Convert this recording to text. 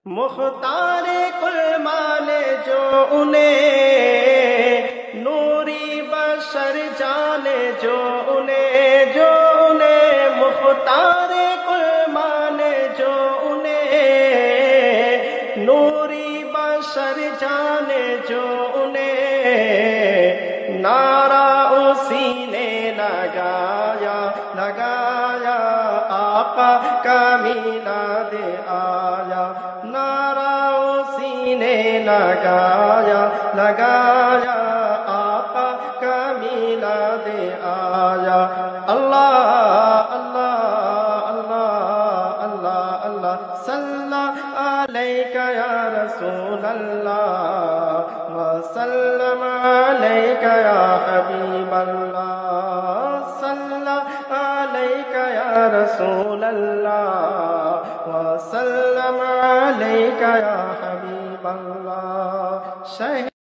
मुख्तारे कुल माने जो उन्हें, नूरी बशर जाने जो उन्हें मुख्तारे कुल माने जो उन्हें, नूरी बशर जाने जो उन्हें, नारा उसी ने लगाया आका का मीलाद आया, नारा उसी ने लगाया आका का मीलाद आया। अल्लाह अल्लाह अल्लाह अल्लाह अल्लाह सल्ला अलैका या रसूल अल्लाह व सल्लम अलैका या हबीब अल्लाह, सल्ला अलैका या रसूल अल्लाह व सल्लम अलैका या हबीब अल्लाह।